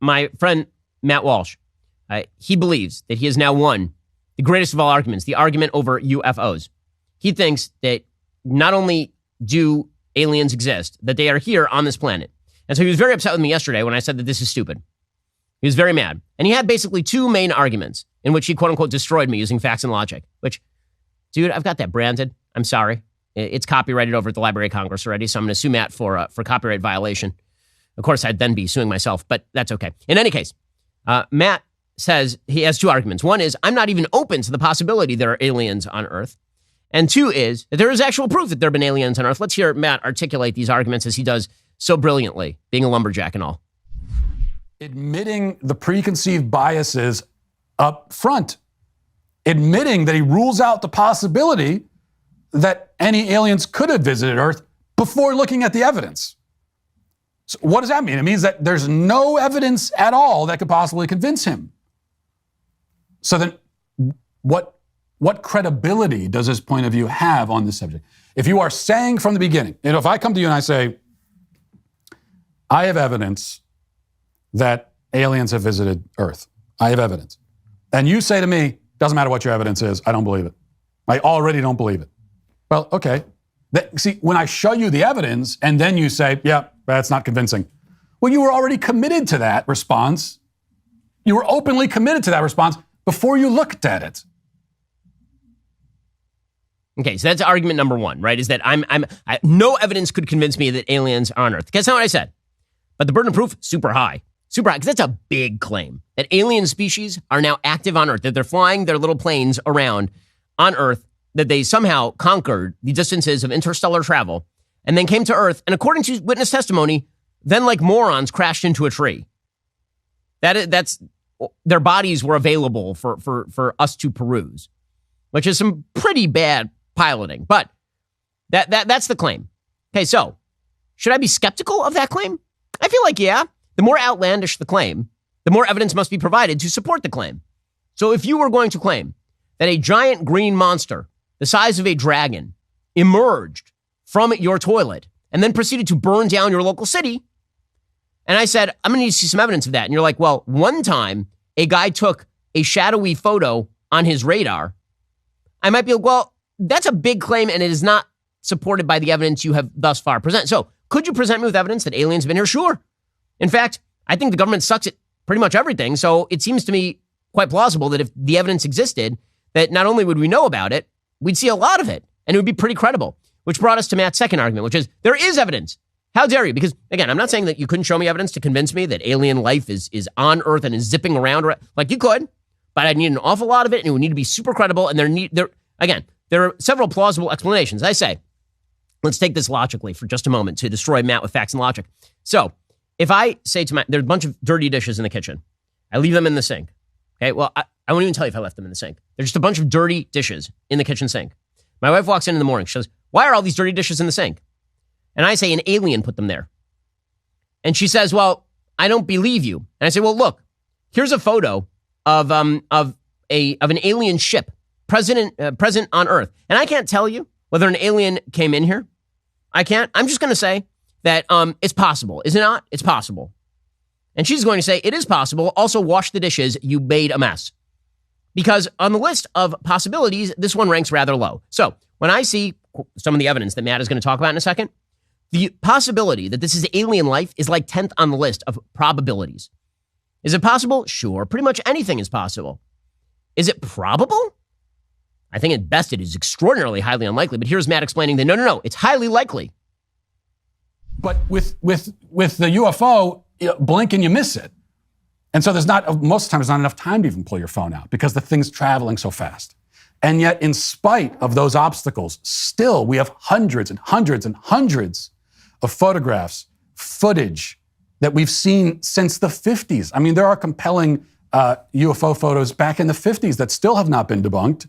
my friend Matt Walsh, he believes that he has now won the greatest of all arguments, the argument over UFOs. He thinks that not only do aliens exist, that they are here on this planet. And so he was very upset with me yesterday when I said that this is stupid. He was very mad. And he had basically two main arguments in which he, quote unquote, destroyed me using facts and logic, which, dude, I've got that branded. I'm sorry. It's copyrighted over at the Library of Congress already, so I'm going to sue Matt for copyright violation. Of course, I'd then be suing myself, but that's okay. In any case, Matt says he has two arguments. One is, I'm not even open to the possibility there are aliens on Earth. And two is that there is actual proof that there have been aliens on Earth. Let's hear Matt articulate these arguments as he does so brilliantly, being a lumberjack and all. Admitting the preconceived biases up front. Admitting that he rules out the possibility that any aliens could have visited Earth before looking at the evidence. So what does that mean? It means that there's no evidence at all that could possibly convince him. So then what credibility does his point of view have on this subject? If you are saying from the beginning, if I come to you and I say, I have evidence that aliens have visited Earth. I have evidence. And you say to me, doesn't matter what your evidence is, I don't believe it. I already don't believe it. Well, okay. See, when I show you the evidence and then you say, yeah, that's not convincing. Well, you were already committed to that response. You were openly committed to that response before you looked at it. Okay, so that's argument number one, right? Is that no evidence could convince me that aliens are on Earth. That's not what I said. But the burden of proof, super high, because that's a big claim that alien species are now active on Earth, that they're flying their little planes around on Earth, that they somehow conquered the distances of interstellar travel and then came to Earth. And according to witness testimony, then like morons crashed into a tree. That's their bodies were available for us to peruse, which is some pretty bad piloting. But that's the claim. Okay, so should I be skeptical of that claim? I feel like, yeah, the more outlandish the claim, the more evidence must be provided to support the claim. So if you were going to claim that a giant green monster the size of a dragon emerged from your toilet and then proceeded to burn down your local city, and I said, I'm going to need to see some evidence of that. And you're like, well, one time a guy took a shadowy photo on his radar, I might be like, well, that's a big claim and it is not supported by the evidence you have thus far presented. So could you present me with evidence that aliens have been here? Sure. In fact, I think the government sucks at pretty much everything. So it seems to me quite plausible that if the evidence existed, that not only would we know about it, we'd see a lot of it and it would be pretty credible, which brought us to Matt's second argument, which is there is evidence. How dare you? Because again, I'm not saying that you couldn't show me evidence to convince me that alien life is on Earth and is zipping around. Like you could, but I'd need an awful lot of it and it would need to be super credible. And there are several plausible explanations. I say, let's take this logically for just a moment to destroy Matt with facts and logic. So if I say to Matt, there's a bunch of dirty dishes in the kitchen. I leave them in the sink. Okay, well, I won't even tell you if I left them in the sink. There's just a bunch of dirty dishes in the kitchen sink. My wife walks in the morning. She says, why are all these dirty dishes in the sink? And I say, an alien put them there. And she says, well, I don't believe you. And I say, well, look, here's a photo of an alien ship present on Earth. And I can't tell you whether an alien came in here. I can't. I'm just going to say that it's possible. Is it not? It's possible. And she's going to say, it is possible. Also, wash the dishes. You made a mess. Because on the list of possibilities, this one ranks rather low. So when I see some of the evidence that Matt is going to talk about in a second, the possibility that this is alien life is like 10th on the list of probabilities. Is it possible? Sure. Pretty much anything is possible. Is it probable? I think at best it is extraordinarily highly unlikely. But here's Matt explaining that no, it's highly likely. But with the UFO, blink and you miss it. And so most of the time, there's not enough time to even pull your phone out because the thing's traveling so fast. And yet, in spite of those obstacles, still we have hundreds and hundreds and hundreds of photographs, footage that we've seen since the 50s. I mean, there are compelling UFO photos back in the 50s that still have not been debunked.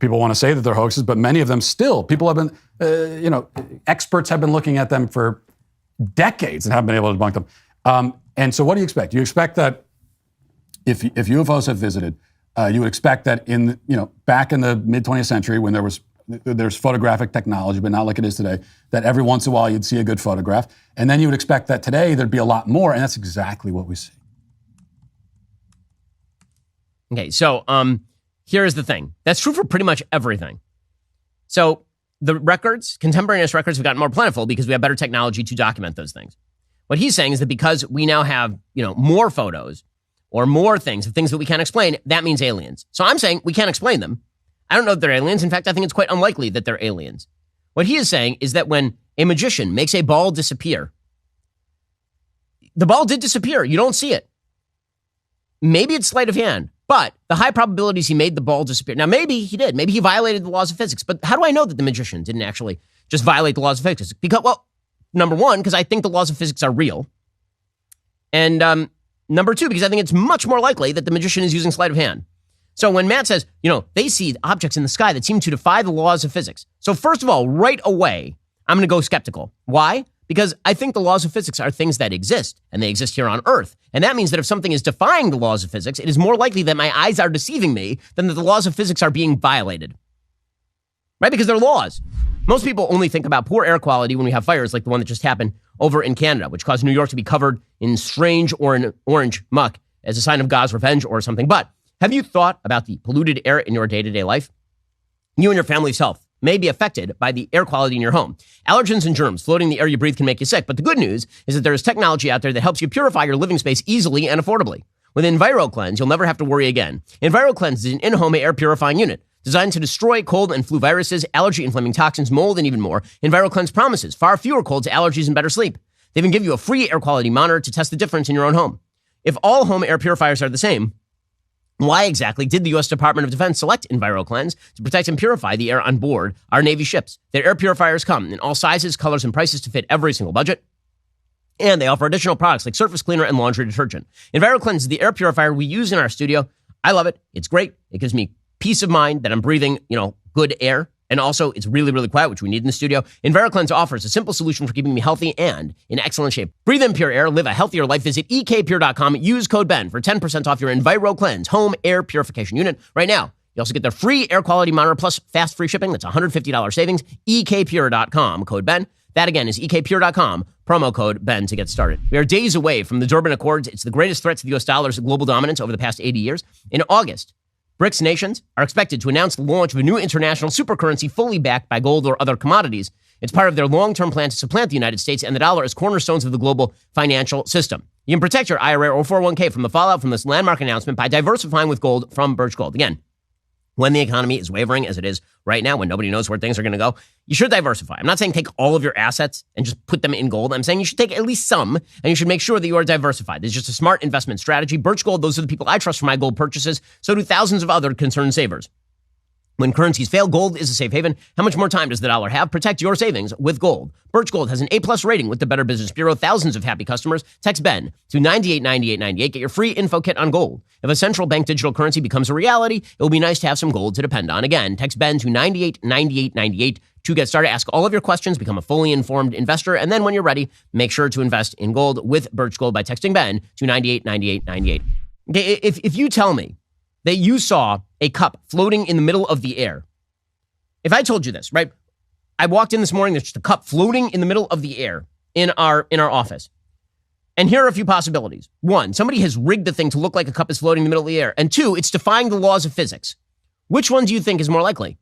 People want to say that they're hoaxes, but many of them still. People have been, experts have been looking at them for decades and haven't been able to debunk them. And so what do you expect? You expect that if UFOs have visited, you would expect that back in the mid-20th century when there's photographic technology, but not like it is today, that every once in a while you'd see a good photograph. And then you would expect that today there'd be a lot more, and that's exactly what we see. Okay, so here's the thing. That's true for pretty much everything. So the records, contemporaneous records, have gotten more plentiful because we have better technology to document those things. What he's saying is that because we now have, more photos or more things that we can't explain, that means aliens. So I'm saying we can't explain them. I don't know if they're aliens. In fact, I think it's quite unlikely that they're aliens. What he is saying is that when a magician makes a ball disappear, the ball did disappear. You don't see it. Maybe it's sleight of hand, but the high probabilities he made the ball disappear. Now, maybe he did. Maybe he violated the laws of physics. But how do I know that the magician didn't actually just violate the laws of physics? Because, well, number one, because I think the laws of physics are real. And number two, because I think it's much more likely that the magician is using sleight of hand. So when Matt says, they see objects in the sky that seem to defy the laws of physics. So first of all, right away, I'm going to go skeptical. Why? Because I think the laws of physics are things that exist, and they exist here on Earth. And that means that if something is defying the laws of physics, it is more likely that my eyes are deceiving me than that the laws of physics are being violated. Right? Because they're laws. Most people only think about poor air quality when we have fires like the one that just happened over in Canada, which caused New York to be covered in strange orange muck as a sign of God's revenge or something. But have you thought about the polluted air in your day-to-day life? You and your family's health may be affected by the air quality in your home. Allergens and germs floating in the air you breathe can make you sick. But the good news is that there is technology out there that helps you purify your living space easily and affordably. With EnviroCleanse, you'll never have to worry again. EnviroCleanse is an in-home air purifying unit designed to destroy cold and flu viruses, allergy-inflaming toxins, mold, and even more. EnviroCleanse promises far fewer colds, allergies, and better sleep. They even give you a free air quality monitor to test the difference in your own home. If all home air purifiers are the same, why exactly did the U.S. Department of Defense select EnviroCleanse to protect and purify the air on board our Navy ships? Their air purifiers come in all sizes, colors, and prices to fit every single budget. And they offer additional products like surface cleaner and laundry detergent. EnviroCleanse is the air purifier we use in our studio. I love it. It's great. It gives me peace of mind that I'm breathing, good air. And also, it's really, really quiet, which we need in the studio. EnviroCleanse offers a simple solution for keeping me healthy and in excellent shape. Breathe in pure air, live a healthier life. Visit ekpure.com. Use code BEN for 10% off your EnviroCleanse home air purification unit right now. You also get their free air quality monitor plus fast free shipping. That's $150 savings. ekpure.com, code BEN. That again is ekpure.com, promo code BEN to get started. We are days away from the Durban Accords. It's the greatest threat to the U.S. dollar's global dominance over the past 80 years. In August, BRICS nations are expected to announce the launch of a new international supercurrency fully backed by gold or other commodities. It's part of their long-term plan to supplant the United States and the dollar as cornerstones of the global financial system. You can protect your IRA or 401k from the fallout from this landmark announcement by diversifying with gold from Birch Gold. Again, when the economy is wavering as it is right now, when nobody knows where things are going to go, you should diversify. I'm not saying take all of your assets and just put them in gold. I'm saying you should take at least some, and you should make sure that you are diversified. It's just a smart investment strategy. Birch Gold, those are the people I trust for my gold purchases. So do thousands of other concerned savers. When currencies fail, gold is a safe haven. How much more time does the dollar have? Protect your savings with gold. Birch Gold has an A+ rating with the Better Business Bureau. Thousands of happy customers. Text BEN to 989898. Get your free info kit on gold. If a central bank digital currency becomes a reality, it will be nice to have some gold to depend on. Again, text BEN to 989898 to get started. Ask all of your questions, become a fully informed investor, and then when you're ready, make sure to invest in gold with Birch Gold by texting BEN to 989898. Okay, if you tell me that you saw a cup floating in the middle of the air. If I told you this, right? I walked in this morning, there's just a cup floating in the middle of the air in our office. And here are a few possibilities. One, somebody has rigged the thing to look like a cup is floating in the middle of the air. And two, it's defying the laws of physics. Which one do you think is more likely?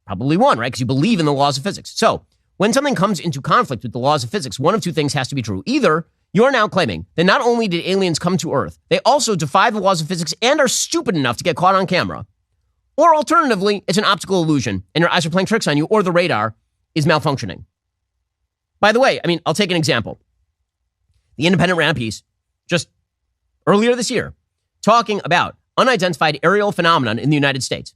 Probably one, right? Because you believe in the laws of physics. So when something comes into conflict with the laws of physics, one of two things has to be true. Either you're now claiming that not only did aliens come to Earth, they also defy the laws of physics and are stupid enough to get caught on camera. Or alternatively, it's an optical illusion and your eyes are playing tricks on you, or the radar is malfunctioning. By the way, I'll take an example. The Independent ran a piece just earlier this year talking about unidentified aerial phenomenon in the United States.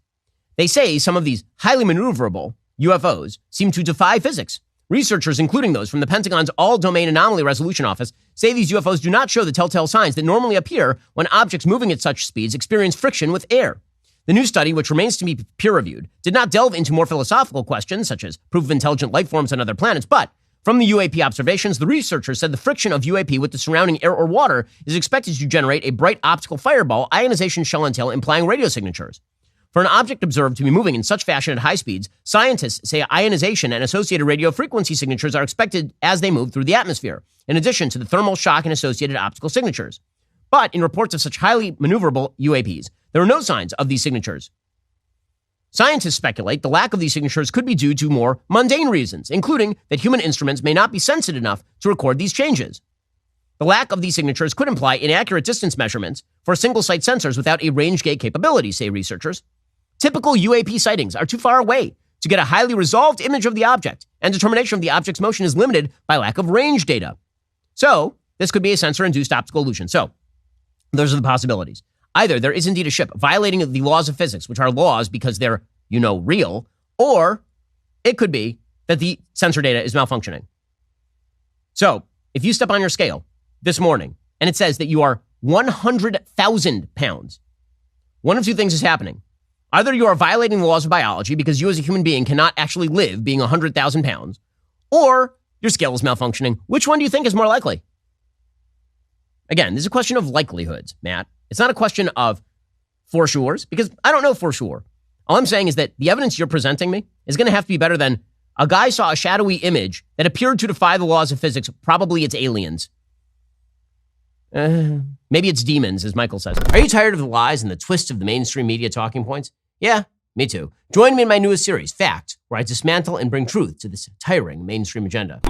They say some of these highly maneuverable UFOs seem to defy physics. Researchers, including those from the Pentagon's All-Domain Anomaly Resolution Office, say these UFOs do not show the telltale signs that normally appear when objects moving at such speeds experience friction with air. The new study, which remains to be peer-reviewed, did not delve into more philosophical questions, such as proof of intelligent life forms on other planets, but from the UAP observations, the researchers said the friction of UAP with the surrounding air or water is expected to generate a bright optical fireball ionization shell and tail implying radio signatures. For an object observed to be moving in such fashion at high speeds, scientists say ionization and associated radio frequency signatures are expected as they move through the atmosphere, in addition to the thermal shock and associated optical signatures. But in reports of such highly maneuverable UAPs, there are no signs of these signatures. Scientists speculate the lack of these signatures could be due to more mundane reasons, including that human instruments may not be sensitive enough to record these changes. The lack of these signatures could imply inaccurate distance measurements for single-site sensors without a range gate capability, say researchers. Typical UAP sightings are too far away to get a highly resolved image of the object, and determination of the object's motion is limited by lack of range data. So, this could be a sensor-induced optical illusion. So, those are the possibilities. Either there is indeed a ship violating the laws of physics, which are laws because they're, real, or it could be that the sensor data is malfunctioning. So, if you step on your scale this morning and it says that you are 100,000 pounds, one of two things is happening. Either you are violating the laws of biology because you as a human being cannot actually live being 100,000 pounds, or your scale is malfunctioning. Which one do you think is more likely? Again, this is a question of likelihoods, Matt. It's not a question of for sures, because I don't know for sure. All I'm saying is that the evidence you're presenting me is going to have to be better than a guy saw a shadowy image that appeared to defy the laws of physics. Probably it's aliens. Maybe it's demons, as Michael says. Are you tired of the lies and the twists of the mainstream media talking points? Yeah, me too. Join me in my newest series, Fact, where I dismantle and bring truth to this tiring mainstream agenda.